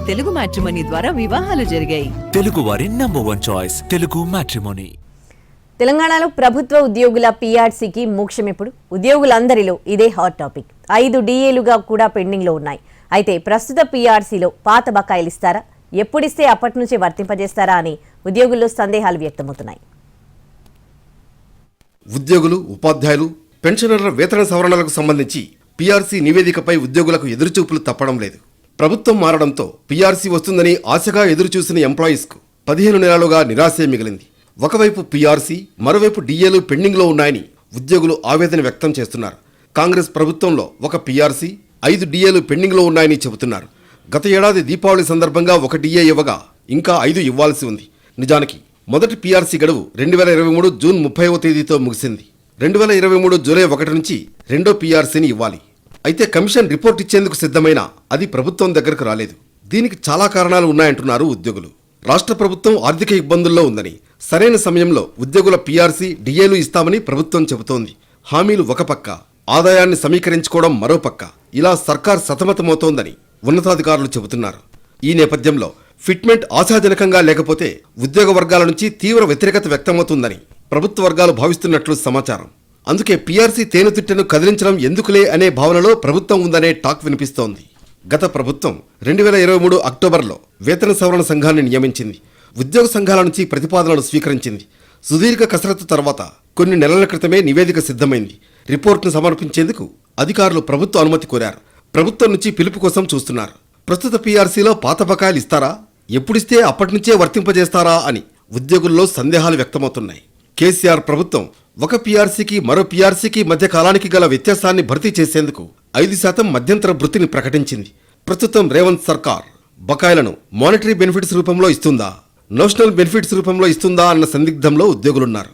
Telugu matrimony ద్వారా వివాహాలు జరిగాయి. తెలుగు వారి నంబర్ 1 చాయిస్ తెలుగు మ్యాట్రిమోనీ. తెలంగాణలో ప్రభుత్వ ఉద్యోగుల పీఆర్సీకి మోక్షం ఎప్పుడు? ఉద్యోగులందరిలో ఇదే హాట్ టాపిక్. 5 DAలుగా కూడా పెండింగ్లో ఉన్నాయి. అయితే ప్రస్తుత పీఆర్సీలో పాత బకాయిలు ఇస్తారా? ఎప్పుడిస్తే అప్పటి నుంచే వర్తింపజేస్తారా అని ఉద్యోగుల్లో సందేహాలు వ్యక్తమవుతున్నాయి. ఉద్యోగులు, ఉపాధ్యాయులు, పెన్షనర్ల వేతన సవరణలకు సంబంధించి పీఆర్సీ నివేదికపై ఉద్యోగులకు ఎదురుచూపులు తప్పడం లేదు. ప్రభుత్వం మారడంతో పీఆర్సీ వస్తుందని ఆశగా ఎదురుచూసిన ఎంప్లాయీస్కు 15 నెలలుగా నిరాశే మిగిలింది. ఒకవైపు పీఆర్సీ, మరోవైపు DAలు పెండింగ్లో ఉన్నాయని ఉద్యోగులు ఆవేదన వ్యక్తం చేస్తున్నారు. కాంగ్రెస్ ప్రభుత్వంలో ఒక పీఆర్సీ, 5 DAలు పెండింగ్లో ఉన్నాయని చెబుతున్నారు. గత ఏడాది దీపావళి సందర్భంగా 1 DA ఇవ్వగా ఇంకా 5 ఇవ్వాల్సి ఉంది. నిజానికి మొదటి పీఆర్సీ గడువు 2023 జూన్ 30వ తేదీతో ముగిసింది. 2023 జూలై 1 నుంచి రెండో పీఆర్సీని ఇవ్వాలి. అయితే కమిషన్ రిపోర్ట్ ఇచ్చేందుకు సిద్ధమైనా అది ప్రభుత్వం దగ్గరకు రాలేదు. దీనికి చాలా కారణాలు ఉన్నాయంటున్నారు ఉద్యోగులు. రాష్ట్ర ప్రభుత్వం ఆర్థిక ఇబ్బందుల్లో ఉందని, సరైన సమయంలో ఉద్యోగుల పీఆర్సీ, DAలు ఇస్తామని ప్రభుత్వం చెబుతోంది. హామీలు ఒక పక్క, ఆదాయాన్ని సమీకరించుకోవడం మరో పక్క, ఇలా సర్కార్ సతమతమవుతోందని ఉన్నతాధికారులు చెబుతున్నారు. ఈ నేపథ్యంలో ఫిట్మెంట్ ఆశాజనకంగా లేకపోతే ఉద్యోగ వర్గాల నుంచి తీవ్ర వ్యతిరేకత వ్యక్తమవుతుందని ప్రభుత్వ వర్గాలు భావిస్తున్నట్లు సమాచారం. అందుకే పీఆర్సీ తేనెతుట్టెను కదిలించడం ఎందుకులే అనే భావనలో ప్రభుత్వం ఉందనే టాక్ వినిపిస్తోంది. గత ప్రభుత్వం 2023 అక్టోబర్లో వేతన సవరణ సంఘాన్ని నియమించింది. ఉద్యోగ సంఘాల నుంచి ప్రతిపాదనలు స్వీకరించింది. సుదీర్ఘ కసరత్తు తర్వాత కొన్ని నెలల క్రితమే నివేదిక సిద్ధమైంది. రిపోర్ట్ను సమర్పించేందుకు అధికారులు ప్రభుత్వ అనుమతి కోరారు. ప్రభుత్వం నుంచి పిలుపు కోసం చూస్తున్నారు. ప్రస్తుత పీఆర్సీలో పాత బకాయిలు ఇస్తారా? ఎప్పుడిస్తే అప్పటినుంచే వర్తింపజేస్తారా అని ఉద్యోగుల్లో సందేహాలు వ్యక్తమవుతున్నాయి. కేసీఆర్ ప్రభుత్వం ఒక పీఆర్సీకి మరో పీఆర్సీకి మధ్య కాలానికి గల వ్యత్యాసాన్ని భర్తీ చేసేందుకు 5% మధ్యంతర భృతిని ప్రకటించింది. ప్రస్తుతం రేవంత్ సర్కార్ బకాయిలను మానిటరీ బెనిఫిట్స్ రూపంలో ఇస్తుందా, నోషనల్ బెనిఫిట్స్ రూపంలో ఇస్తుందా అన్న సందిగ్ధంలో ఉద్యోగులున్నారు.